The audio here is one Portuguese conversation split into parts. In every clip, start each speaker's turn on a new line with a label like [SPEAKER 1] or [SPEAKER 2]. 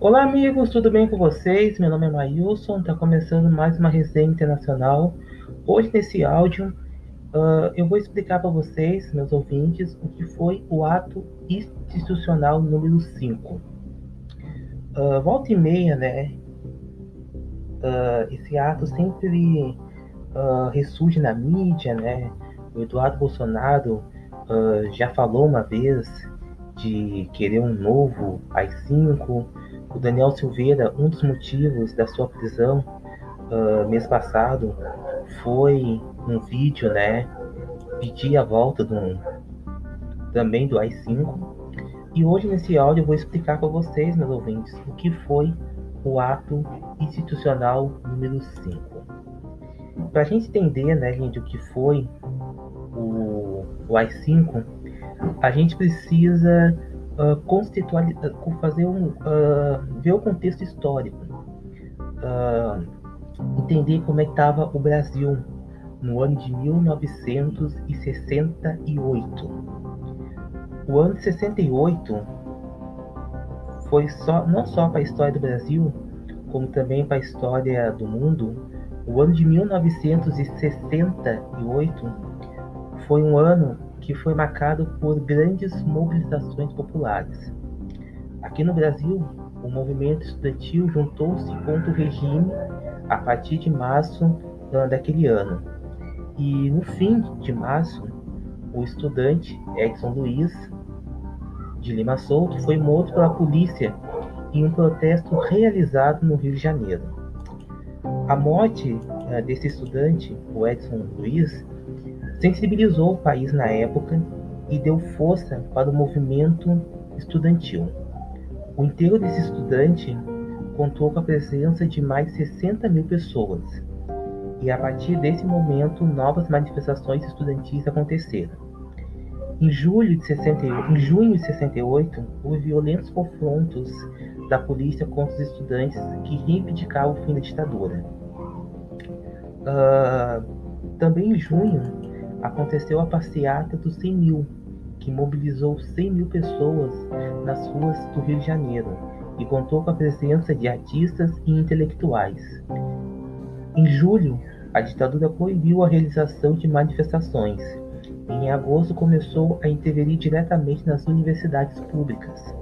[SPEAKER 1] Olá, amigos, tudo bem com vocês? Meu nome é Mailson, está começando mais uma resenha internacional. Hoje, nesse áudio, eu vou explicar para vocês, meus ouvintes, o que foi o ato institucional número 5. Volta e meia, né? Esse ato sempre ressurge na mídia, né? O Eduardo Bolsonaro já falou uma vez de querer um novo AI-5. O Daniel Silveira, um dos motivos da sua prisão mês passado, foi um vídeo, né? Pedir a volta também do AI-5. E hoje nesse áudio eu vou explicar para vocês, meus ouvintes, o que foi o ato institucional número 5. Para a gente entender, né, gente, o que foi o AI-5, a gente precisa ver o contexto histórico, entender como é que estava o Brasil no ano de 1968. O ano de 68 foi não só para a história do Brasil, como também para a história do mundo. O ano de 1968 foi um ano que foi marcado por grandes mobilizações populares. Aqui no Brasil, o movimento estudantil juntou-se contra o regime a partir de março daquele ano. E no fim de março, o estudante Edson Luiz de Lima Souto foi morto pela polícia em um protesto realizado no Rio de Janeiro. A morte desse estudante, o Edson Luiz, sensibilizou o país na época e deu força para o movimento estudantil. O enterro desse estudante contou com a presença de mais de 60 mil pessoas, e a partir desse momento novas manifestações estudantis aconteceram. Em junho de 68, houve violentos confrontos da polícia contra os estudantes que reivindicavam o fim da ditadura. Também em junho aconteceu a passeata dos 100 mil, que mobilizou 100 mil pessoas nas ruas do Rio de Janeiro e contou com a presença de artistas e intelectuais. Em julho, a ditadura proibiu a realização de manifestações. Em agosto, começou a intervir diretamente nas universidades públicas.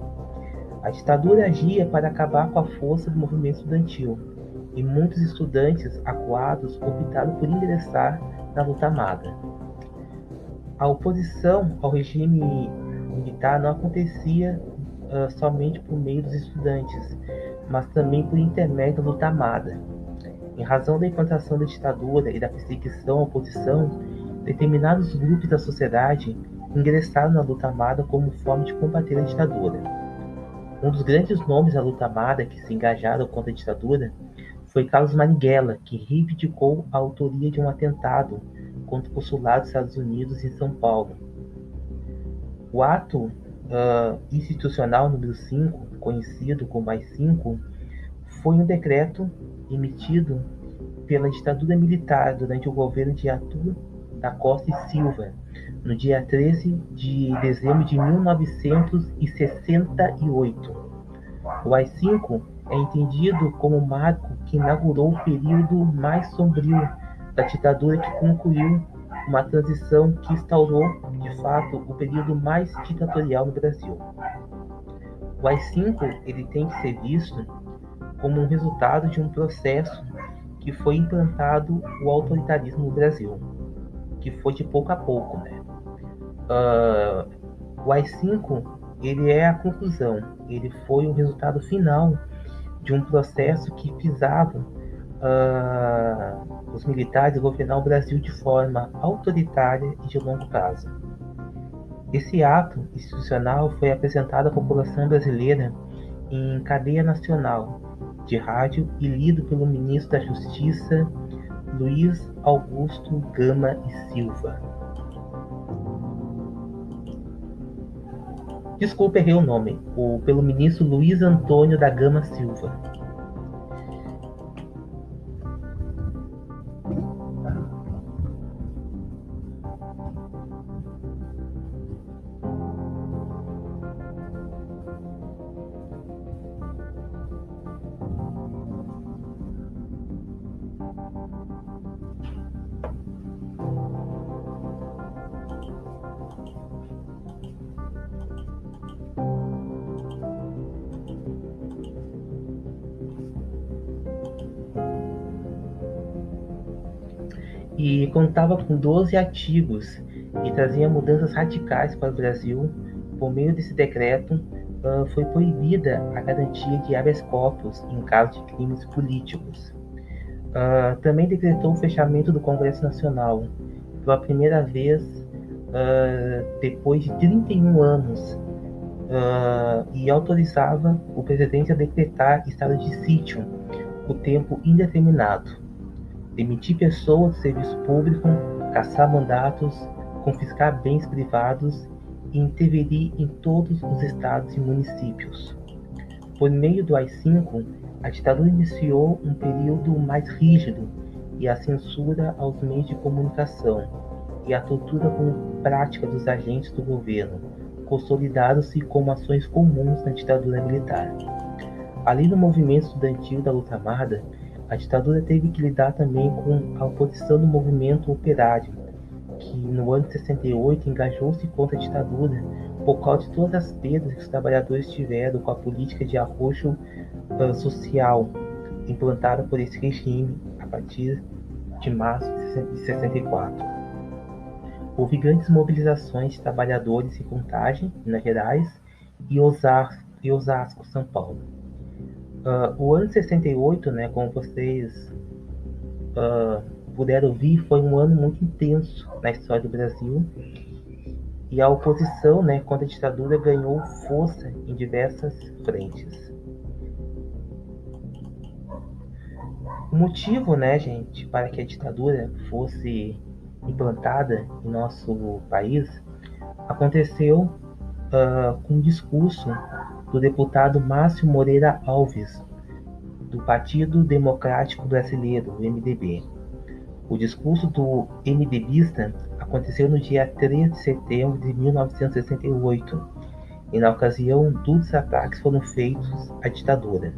[SPEAKER 1] A ditadura agia para acabar com a força do movimento estudantil, e muitos estudantes acuados optaram por ingressar na luta armada. A oposição ao regime militar não acontecia somente por meio dos estudantes, mas também por intermédio da luta armada. Em razão da implantação da ditadura e da perseguição à oposição, determinados grupos da sociedade ingressaram na luta armada como forma de combater a ditadura. Um dos grandes nomes da luta armada que se engajaram contra a ditadura foi Carlos Marighella, que reivindicou a autoria de um atentado contra o consulado dos Estados Unidos em São Paulo. O ato institucional número 5, conhecido como AI-5, foi um decreto emitido pela ditadura militar durante o governo de Arthur da Costa e Silva, no dia 13 de dezembro de 1968. O AI-5 é entendido como o marco que inaugurou o período mais sombrio da ditadura, que concluiu uma transição que instaurou, de fato, o período mais ditatorial no Brasil. O AI-5 ele tem que ser visto como um resultado de um processo que foi implantado o autoritarismo no Brasil, que foi de pouco a pouco, né? O AI-5 ele é a conclusão, ele foi o resultado final de um processo que visava os militares governar o Brasil de forma autoritária e de longo prazo. Esse ato institucional foi apresentado à população brasileira em cadeia nacional de rádio e lido pelo ministro da Justiça, Luiz Augusto Gama e Silva. Desculpe, errei o nome. Pelo ministro Luiz Antônio da Gama Silva. e contava com 12 artigos e trazia mudanças radicais para o Brasil. Por meio desse decreto, foi proibida a garantia de habeas corpus em caso de crimes políticos. Também decretou o fechamento do Congresso Nacional, pela primeira vez depois de 31 anos, e autorizava o presidente a decretar estado de sítio por tempo indeterminado, demitir pessoas do serviço público, caçar mandatos, confiscar bens privados e interferir em todos os estados e municípios. Por meio do AI-5, a ditadura iniciou um período mais rígido e a censura aos meios de comunicação e a tortura como prática dos agentes do governo consolidaram-se como ações comuns na ditadura militar. Além do movimento estudantil da luta armada, a ditadura teve que lidar também com a oposição do movimento operário, que no ano de 68 engajou-se contra a ditadura por causa de todas as perdas que os trabalhadores tiveram com a política de arroxo social implantada por esse regime a partir de março de 64. Houve grandes mobilizações de trabalhadores em Contagem, Minas Gerais, e Osasco, São Paulo. O ano de 68, né, como vocês puderam ouvir, foi um ano muito intenso na história do Brasil, e a oposição, né, contra a ditadura ganhou força em diversas frentes. O motivo, né, gente, para que a ditadura fosse implantada em nosso país aconteceu com um discurso do deputado Márcio Moreira Alves, do Partido Democrático Brasileiro, o MDB. O discurso do MDBista aconteceu no dia 3 de setembro de 1968, e na ocasião, duros ataques foram feitos à ditadura.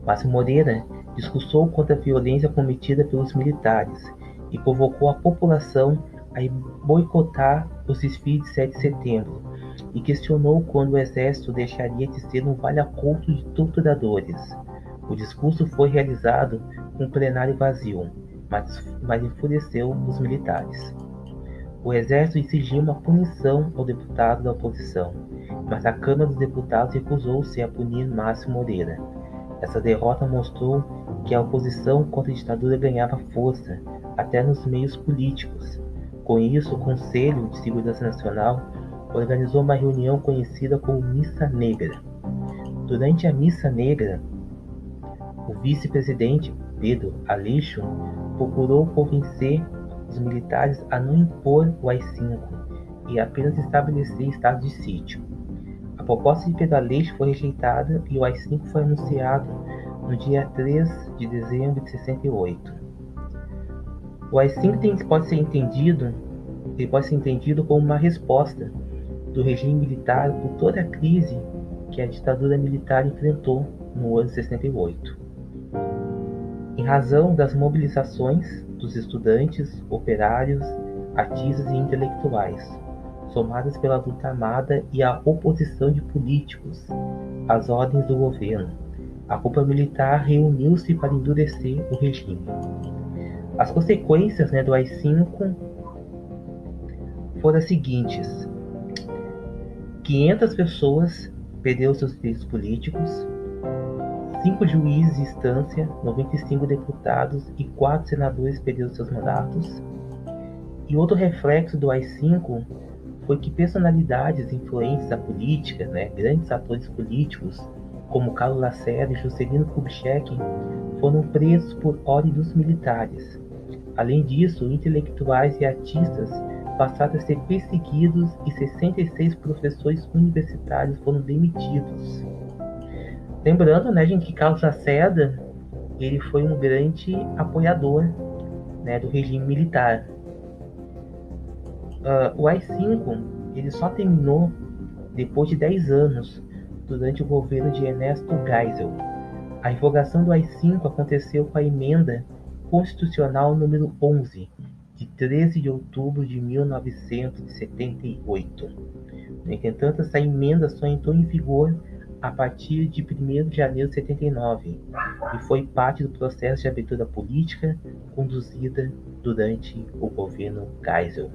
[SPEAKER 1] Márcio Moreira discursou contra a violência cometida pelos militares e convocou a população a boicotar os desfiles de 7 de setembro e questionou quando o exército deixaria de ser um vale-culto de torturadores. O discurso foi realizado com um plenário vazio, mas enfureceu os militares. O exército exigiu uma punição ao deputado da oposição, mas a Câmara dos Deputados recusou-se a punir Márcio Moreira. Essa derrota mostrou que a oposição contra a ditadura ganhava força, até nos meios políticos. Com isso, o Conselho de Segurança Nacional organizou uma reunião conhecida como Missa Negra. Durante a Missa Negra, o vice-presidente Pedro Aleixo procurou convencer os militares a não impor o AI-5 e apenas estabelecer estado de sítio. A proposta de Pedro Aleixo foi rejeitada e o AI-5 foi anunciado no dia 3 de dezembro de 68. O AI-5 pode ser entendido como uma resposta do regime militar por toda a crise que a ditadura militar enfrentou no ano de 68. Em razão das mobilizações dos estudantes, operários, artistas e intelectuais, somadas pela luta armada e a oposição de políticos às ordens do governo, a cúpula militar reuniu-se para endurecer o regime. As consequências, né, do AI-5 foram as seguintes: 500 pessoas perderam seus direitos políticos, 5 juízes de instância, 95 deputados e 4 senadores perderam seus mandatos. E outro reflexo do AI-5 foi que personalidades influentes da política, né, grandes atores políticos, como Carlos Lacerda e Juscelino Kubitschek, foram presos por ordem dos militares. Além disso, intelectuais e artistas passaram a ser perseguidos e 66 professores universitários foram demitidos. Lembrando, né, gente, que Carlos Lacerda ele foi um grande apoiador, né, do regime militar. O AI-5 ele só terminou depois de 10 anos, durante o governo de Ernesto Geisel. A revogação do AI-5 aconteceu com a emenda constitucional número 11, de 13 de outubro de 1978. No entanto, essa emenda só entrou em vigor a partir de 1º de janeiro de 79 e foi parte do processo de abertura política conduzida durante o governo Geisel.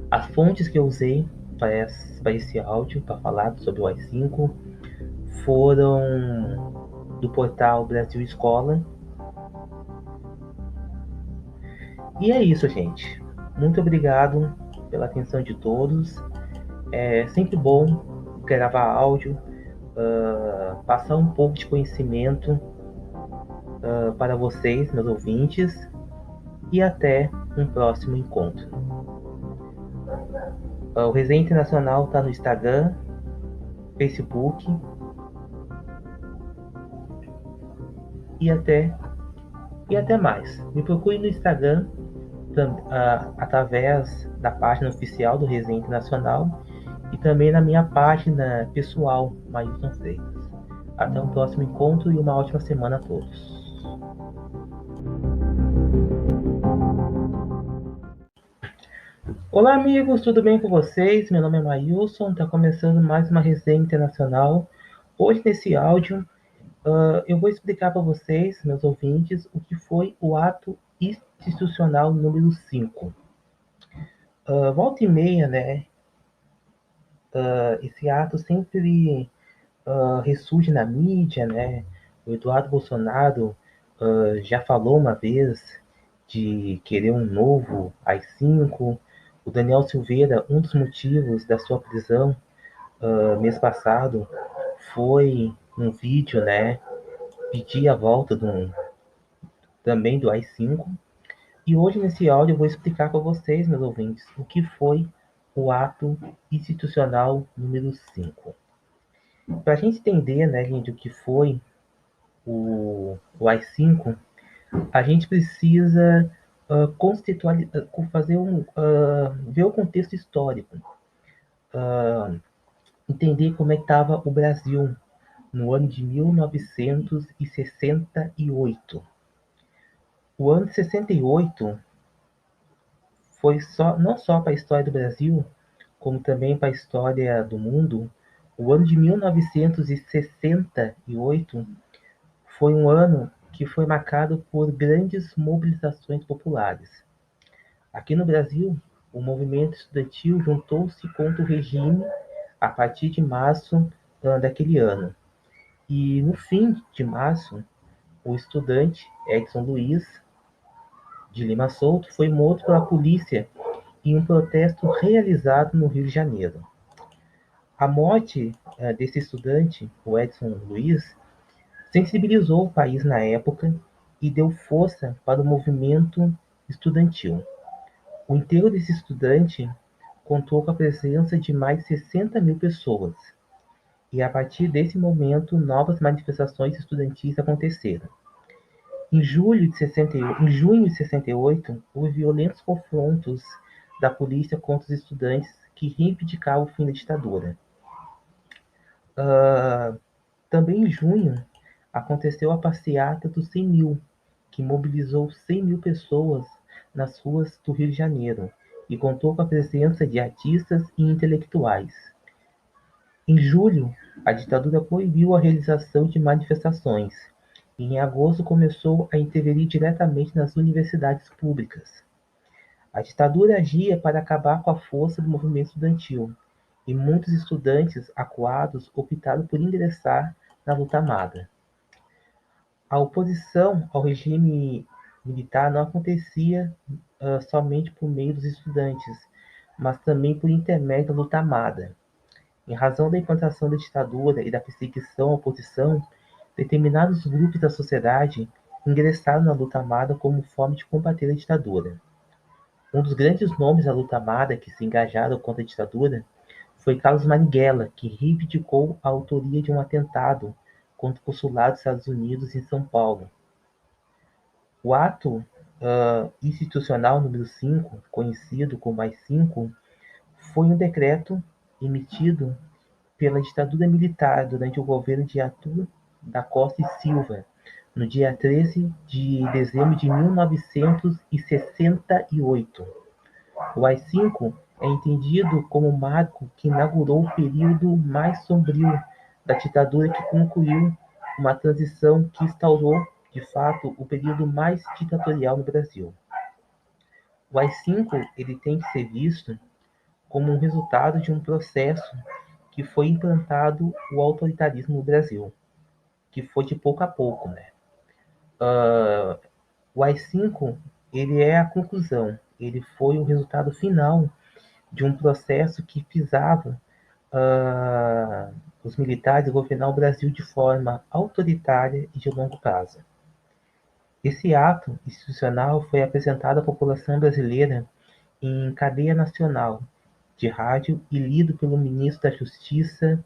[SPEAKER 1] As fontes que eu usei para esse áudio, para falar sobre o AI-5, foram do portal Brasil Escola. E é isso, gente. Muito obrigado pela atenção de todos. É sempre bom gravar áudio, passar um pouco de conhecimento para vocês, meus ouvintes, e até um próximo encontro. O Resenha Internacional está no Instagram, Facebook e até mais. Me procure no Instagram através da página oficial do Resenha Internacional e também na minha página pessoal, Mailson Freitas. Até um próximo encontro e uma ótima semana a todos. Olá, amigos, tudo bem com vocês? Meu nome é Mailson, está começando mais uma resenha internacional. Hoje, nesse áudio, eu vou explicar para vocês, meus ouvintes, o que foi o ato institucional número 5. Volta e meia, né? Esse ato sempre ressurge na mídia, né? O Eduardo Bolsonaro já falou uma vez de querer um novo AI-5. O Daniel Silveira, um dos motivos da sua prisão mês passado foi um vídeo, né? Pedir a volta também do AI-5. E hoje nesse áudio eu vou explicar para vocês, meus ouvintes, o que foi o ato institucional número 5. Para a gente entender, né, gente, o que foi o AI-5, a gente precisa ver o contexto histórico, entender como é que estava o Brasil no ano de 1968. O ano de 68 foi não só para a história do Brasil, como também para a história do mundo. O ano de 1968 foi um ano que foi marcado por grandes mobilizações populares. Aqui no Brasil, o movimento estudantil juntou-se contra o regime a partir de março daquele ano. E no fim de março, o estudante Edson Luiz de Lima Souto foi morto pela polícia em um protesto realizado no Rio de Janeiro. A morte desse estudante, o Edson Luiz, sensibilizou o país na época e deu força para o movimento estudantil. O enterro desse estudante contou com a presença de mais de 60 mil pessoas, e a partir desse momento novas manifestações estudantis aconteceram. Em junho de 68, houve violentos confrontos da polícia contra os estudantes que reivindicavam o fim da ditadura. Também em junho, aconteceu a passeata dos 100 mil, que mobilizou 100 mil pessoas nas ruas do Rio de Janeiro e contou com a presença de artistas e intelectuais. Em julho, a ditadura proibiu a realização de manifestações e em agosto começou a intervir diretamente nas universidades públicas. A ditadura agia para acabar com a força do movimento estudantil, e muitos estudantes acuados optaram por ingressar na luta armada. A oposição ao regime militar não acontecia somente por meio dos estudantes, mas também por intermédio da luta armada. Em razão da implantação da ditadura e da perseguição à oposição, determinados grupos da sociedade ingressaram na luta armada como forma de combater a ditadura. Um dos grandes nomes da luta armada que se engajaram contra a ditadura foi Carlos Marighella, que reivindicou a autoria de um atentado contra o consulado dos Estados Unidos em São Paulo. O ato institucional número 5, conhecido como AI-5, foi um decreto emitido pela ditadura militar durante o governo de Arthur da Costa e Silva, no dia 13 de dezembro de 1968. O AI-5 é entendido como o marco que inaugurou o período mais sombrio da ditadura, que concluiu uma transição que instaurou, de fato, o período mais ditatorial no Brasil. O AI-5 ele tem que ser visto como um resultado de um processo que foi implantado o autoritarismo no Brasil, que foi de pouco a pouco, né? O AI-5 ele é a conclusão, ele foi o resultado final de um processo que visava os militares governar o Brasil de forma autoritária e de longo prazo. Esse ato institucional foi apresentado à população brasileira em cadeia nacional de rádio e lido pelo ministro da Justiça,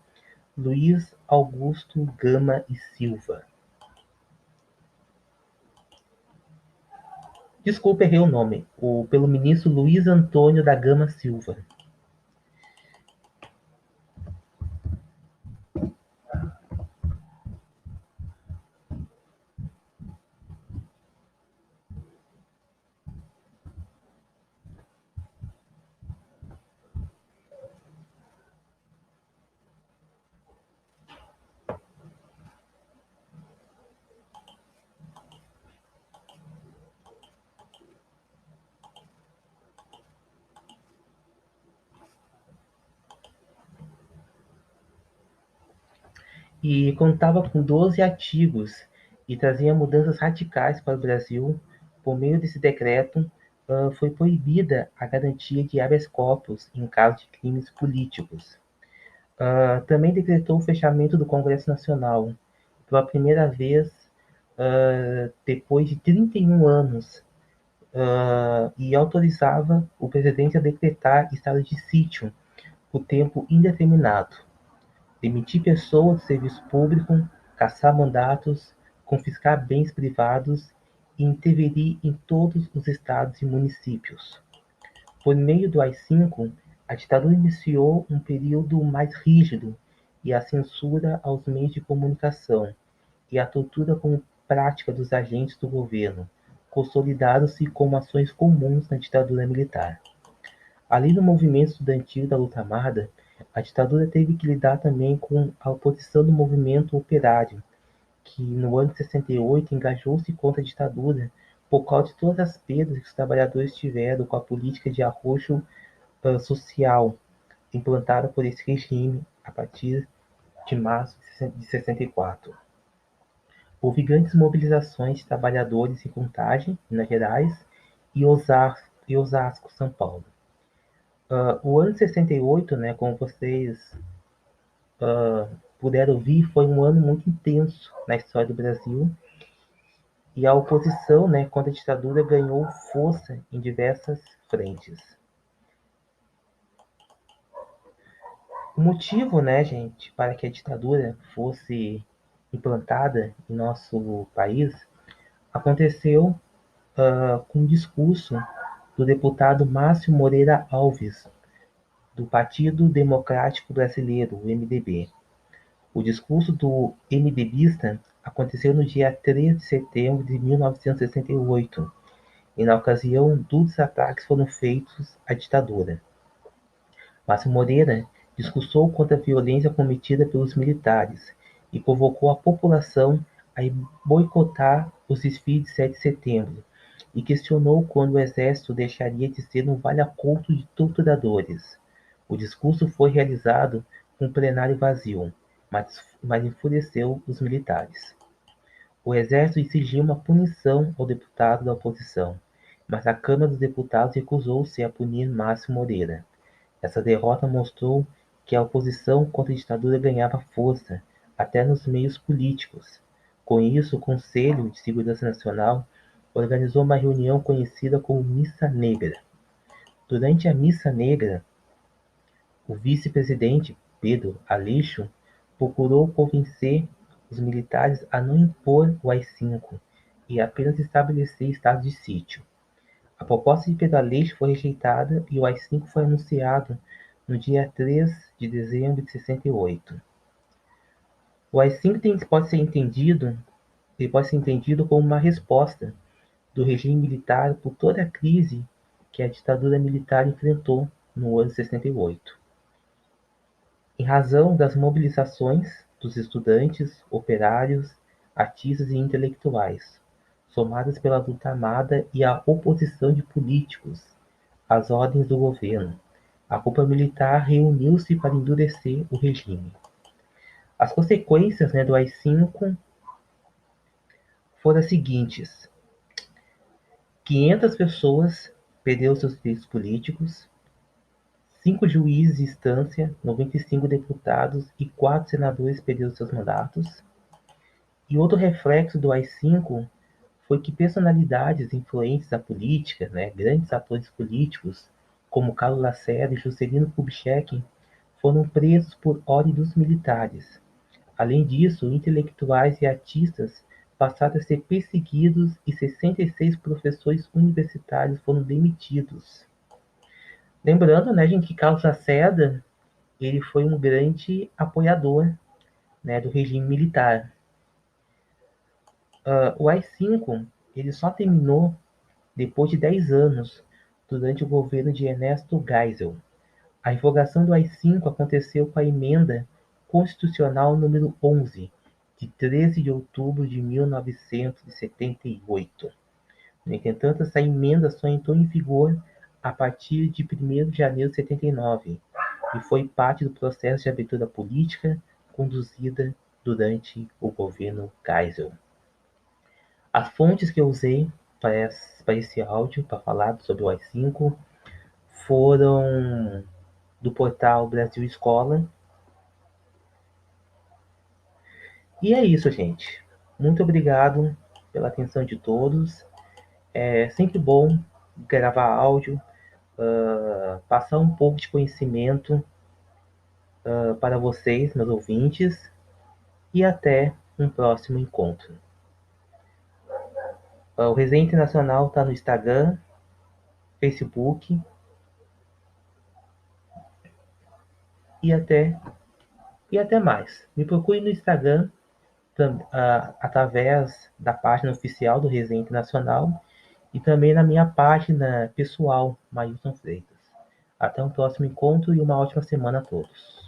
[SPEAKER 1] Luiz Augusto Gama e Silva. Desculpa, errei o nome. Pelo ministro Luiz Antônio da Gama Silva. E contava com 12 artigos e trazia mudanças radicais para o Brasil. Por meio desse decreto, foi proibida a garantia de habeas corpus em caso de crimes políticos. Também decretou o fechamento do Congresso Nacional, pela primeira vez depois de 31 anos, e autorizava o presidente a decretar estado de sítio por tempo indeterminado, demitir pessoas do serviço público, cassar mandatos, confiscar bens privados e intervir em todos os estados e municípios. Por meio do AI-5, a ditadura iniciou um período mais rígido e a censura aos meios de comunicação e a tortura como prática dos agentes do governo consolidaram-se como ações comuns na ditadura militar. Além do movimento estudantil da luta armada, a ditadura teve que lidar também com a oposição do movimento operário, que no ano de 68 engajou-se contra a ditadura por causa de todas as perdas que os trabalhadores tiveram com a política de arrojo social implantada por esse regime a partir de março de 64. Houve grandes mobilizações de trabalhadores em Contagem, Minas Gerais, e Osasco, São Paulo. O ano de 68, né, como vocês puderam ver, foi um ano muito intenso na história do Brasil, e a oposição, né, contra a ditadura ganhou força em diversas frentes. O motivo, né, gente, para que a ditadura fosse implantada em nosso país aconteceu com o discurso do deputado Márcio Moreira Alves, do Partido Democrático Brasileiro, o MDB. O discurso do MDBista aconteceu no dia 3 de setembro de 1968, e na ocasião, duros ataques foram feitos à ditadura. Márcio Moreira discursou contra a violência cometida pelos militares e convocou a população a boicotar os desfiles de 7 de setembro e questionou quando o exército deixaria de ser um valha-couto de torturadores. O discurso foi realizado com um plenário vazio, mas enfureceu os militares. O exército exigiu uma punição ao deputado da oposição, mas a Câmara dos Deputados recusou-se a punir Márcio Moreira. Essa derrota mostrou que a oposição contra a ditadura ganhava força, até nos meios políticos. Com isso, o Conselho de Segurança Nacional organizou uma reunião conhecida como Missa Negra. Durante a Missa Negra, o vice-presidente, Pedro Aleixo, procurou convencer os militares a não impor o AI-5 e apenas estabelecer estado de sítio. A proposta de Pedro Aleixo foi rejeitada e o AI-5 foi anunciado no dia 3 de dezembro de 68. O AI-5 pode ser entendido como uma resposta do regime militar por toda a crise que a ditadura militar enfrentou no ano de 68. Em razão das mobilizações dos estudantes, operários, artistas e intelectuais, somadas pela luta armada e a oposição de políticos às ordens do governo. A cúpula militar reuniu-se para endurecer o regime. As consequências, né, do AI-5 foram as seguintes: 500 pessoas perderam seus direitos políticos, 5 juízes de instância, 95 deputados e 4 senadores perderam seus mandatos. E outro reflexo do AI-5 foi que personalidades influentes da política, né, grandes atores políticos, como Carlos Lacerda e Juscelino Kubitschek, foram presos por ordem dos militares. Além disso, intelectuais e artistas passaram a ser perseguidos e 66 professores universitários foram demitidos. Lembrando, né, gente, que Carlos Lacerda ele foi um grande apoiador, né, do regime militar. O AI-5 ele só terminou depois de 10 anos, durante o governo de Ernesto Geisel. A revogação do AI-5 aconteceu com a emenda constitucional número 11, de 13 de outubro de 1978. No entanto, essa emenda só entrou em vigor a partir de 1º de janeiro de 79 e foi parte do processo de abertura política conduzida durante o governo Geisel. As fontes que eu usei para esse áudio, para falar sobre o AI-5, foram do portal Brasil Escola. E é isso, gente. Muito obrigado pela atenção de todos. É sempre bom gravar áudio, passar um pouco de conhecimento para vocês, meus ouvintes, e até um próximo encontro. O Resenha Internacional está no Instagram, Facebook e até mais. Me procure no Instagram através da página oficial do Resenha Internacional e também na minha página pessoal, Mailson Freitas. Até um próximo encontro e uma ótima semana a todos.